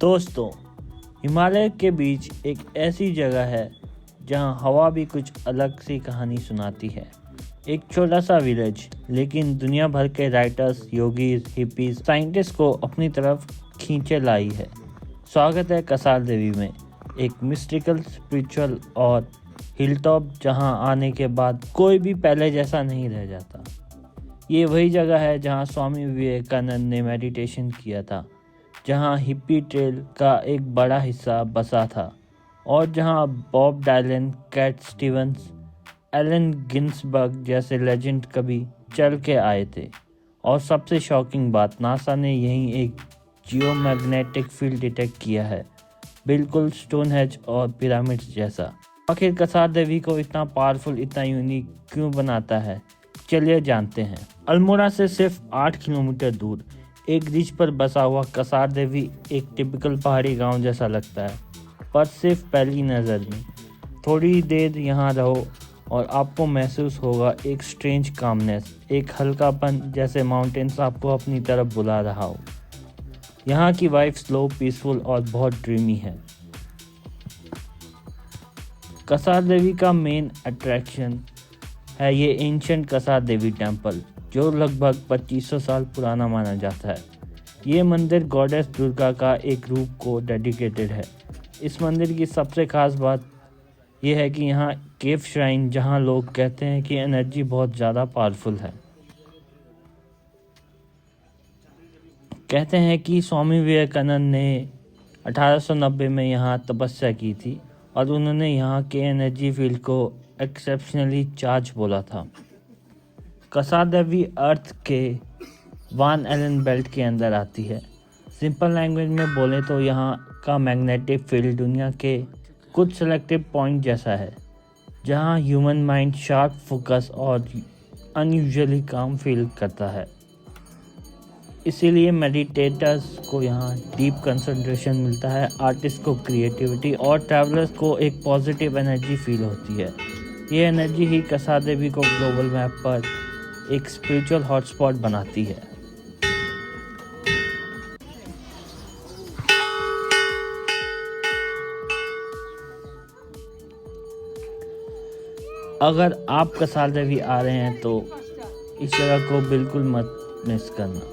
दोस्तों, हिमालय के बीच एक ऐसी जगह है जहां हवा भी कुछ अलग सी कहानी सुनाती है। एक छोटा सा विलेज, लेकिन दुनिया भर के राइटर्स, योगीज, हिपीज, साइंटिस्ट को अपनी तरफ खींचे लाई है। स्वागत है कसार देवी में, एक मिस्टिकल, स्पिरिचुअल और हिलटॉप जहां आने के बाद कोई भी पहले जैसा नहीं रह जाता। ये वही जगह है जहां स्वामी विवेकानंद ने मेडिटेशन किया था, जहां हिप्पी ट्रेल का एक बड़ा हिस्सा बसा था और जहां Bob Dylan, Cat Stevens, Allen Ginsberg जैसे लेजेंड कभी चल के आए थे। और सबसे शॉकिंग बात, नासा ने यहीं एक जियोमैग्नेटिक फील्ड डिटेक्ट किया है, बिल्कुल स्टोनहेंज और पिरामिड्स जैसा। आखिर कसार देवी को इतना पावरफुल, इतना यूनिक क्यों बनाता है, चलिए जानते हैं। अल्मोड़ा से सिर्फ 8 किलोमीटर दूर एक रिज पर बसा हुआ कसार देवी एक टिपिकल पहाड़ी गांव जैसा लगता है, पर सिर्फ पहली नज़र में। थोड़ी देर यहाँ रहो और आपको महसूस होगा एक स्ट्रेंज कामनेस, एक हल्कापन, जैसे माउंटेन्स आपको अपनी तरफ बुला रहा हो। यहाँ की वाइब स्लो, पीसफुल और बहुत ड्रीमी है। कसार देवी का मेन अट्रैक्शन है ये एंशिएंट कसार देवी टेम्पल, जो लगभग 2500 साल पुराना माना जाता है। ये मंदिर गॉडेस दुर्गा का एक रूप को डेडिकेटेड है। इस मंदिर की सबसे खास बात यह है कि यहाँ केव श्राइन, जहाँ लोग कहते हैं कि एनर्जी बहुत ज़्यादा पावरफुल है। कहते हैं कि स्वामी विवेकानंद ने 1890 में यहाँ तपस्या की थी और उन्होंने यहाँ के एनर्जी फील्ड को एक्सेप्शनली चार्ज बोला था। कसार देवी अर्थ के वान एलन बेल्ट के अंदर आती है। सिंपल लैंग्वेज में बोले तो यहाँ का मैग्नेटिक फील्ड दुनिया के कुछ सेलेक्टिव पॉइंट जैसा है, जहाँ ह्यूमन माइंड शार्प, फोकस और अनयूजुअली काम फील करता है। इसीलिए मेडिटेटर्स को यहाँ डीप कंसंट्रेशन मिलता है, आर्टिस्ट को क्रिएटिविटी और ट्रैवलर्स को एक पॉजिटिव एनर्जी फील होती है। ये एनर्जी ही कसार देवी को ग्लोबल मैप पर एक स्पिरिचुअल हॉटस्पॉट बनाती है। अगर आप कसार देवी आ रहे हैं तो इस जगह को बिल्कुल मत मिस करना।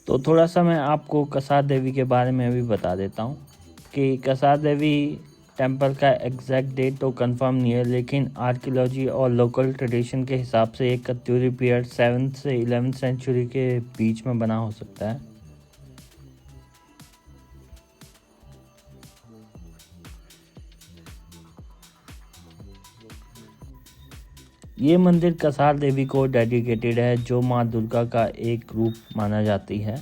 तो थोड़ा सा मैं आपको कसार देवी के बारे में भी बता देता हूँ कि कसार देवी टेम्पल का एग्जैक्ट डेट तो कंफर्म नहीं है, लेकिन आर्कियोलॉजी और लोकल ट्रेडिशन के हिसाब से एक कत्यूरी पीरियड 7th से 11th सेंचुरी के बीच में बना हो सकता है। ये मंदिर कसार देवी को डेडिकेटेड है, जो माँ दुर्गा का एक रूप माना जाती है।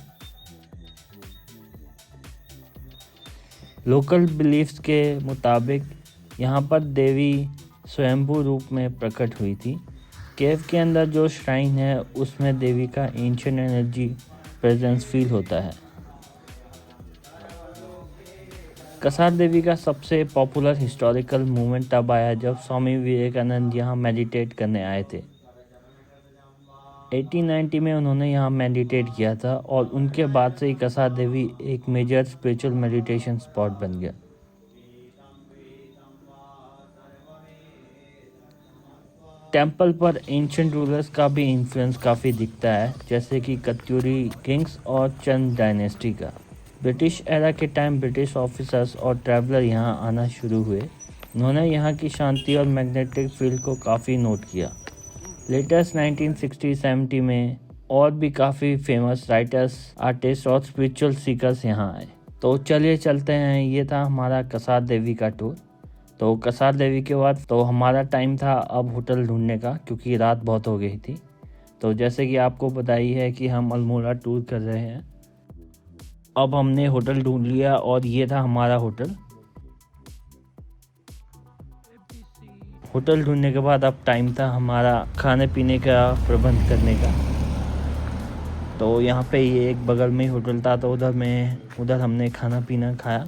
लोकल बिलीफ्स के मुताबिक यहाँ पर देवी स्वयंभू रूप में प्रकट हुई थी। केव के अंदर जो श्राइन है उसमें देवी का एंशिएंट एनर्जी प्रेजेंस फील होता है। कसार देवी का सबसे पॉपुलर हिस्टोरिकल मूवमेंट तब आया जब स्वामी विवेकानंद यहाँ मेडिटेट करने आए थे। 1890 में उन्होंने यहाँ मेडिटेट किया था और उनके बाद से ही कसार देवी एक मेजर स्पिरिचुअल मेडिटेशन स्पॉट बन गया। टेम्पल पर एंशिएंट रूलर्स का भी इन्फ्लुएंस काफ़ी दिखता है, जैसे कि कत्यूरी किंग्स और चंद डायनेस्टी का। ब्रिटिश एरा के टाइम ब्रिटिश ऑफिसर्स और ट्रैवलर यहाँ आना शुरू हुए। उन्होंने यहाँ की शांति और मैग्नेटिक फील्ड को काफ़ी नोट किया। लेटेस्ट 1960-70 में और भी काफ़ी फेमस राइटर्स, आर्टिस्ट और स्पिरिचुअल सीकर्स यहाँ आए। तो चलिए चलते हैं। ये था हमारा कसार देवी का टूर। तो कसार देवी के बाद तो हमारा टाइम था अब होटल ढूंढने का, क्योंकि रात बहुत हो गई थी। तो जैसे कि आपको बताई है कि हम अल्मोड़ा टूर कर रहे हैं अब हमने होटल ढूंढ लिया और ये था हमारा होटल। होटल ढूंढने के बाद अब टाइम था हमारा खाने पीने का प्रबंध करने का। तो यहाँ पे ये एक बगल में ही होटल था, तो उधर हमने खाना पीना खाया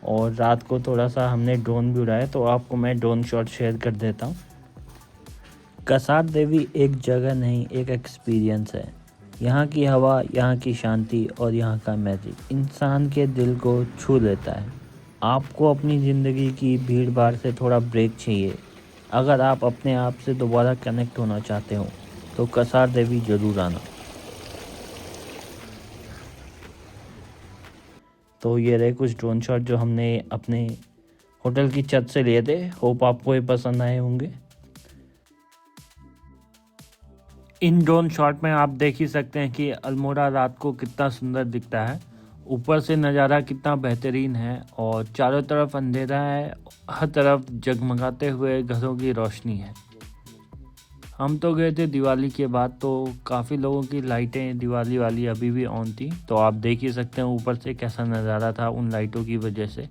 और रात को थोड़ा सा हमने ड्रोन भी उड़ाया। तो आपको मैं ड्रोन शॉट शेयर कर देता हूँ। कसार देवी एक जगह नहीं, एक एक्सपीरियंस है। यहाँ की हवा, यहाँ की शांति और यहाँ का मैजिक इंसान के दिल को छू लेता है। आपको अपनी ज़िंदगी की भीड़ भाड़ से थोड़ा ब्रेक चाहिए। अगर आप अपने आप से दोबारा कनेक्ट होना चाहते हो तो कसार देवी ज़रूर आना। तो ये रहे कुछ ड्रोन शॉट जो हमने अपने होटल की छत से लिए थे। होप आपको ये पसंद आए होंगे। इन ड्रोन शॉट में आप देख ही सकते हैं कि अल्मोड़ा रात को कितना सुंदर दिखता है। ऊपर से नज़ारा कितना बेहतरीन है और चारों तरफ अंधेरा है, हर तरफ जगमगाते हुए घरों की रोशनी है। हम तो गए थे दिवाली के बाद, तो काफ़ी लोगों की लाइटें दिवाली वाली अभी भी ऑन थी। तो आप देख ही सकते हैं ऊपर से कैसा नज़ारा था उन लाइटों की वजह से।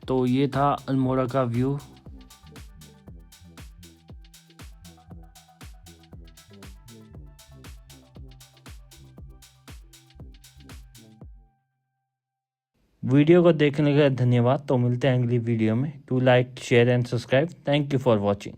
तो ये था अल्मोड़ा का व्यू। वीडियो को देखने के लिए धन्यवाद। तो मिलते हैं अगली वीडियो में। Do like, share and subscribe. Thank you for watching.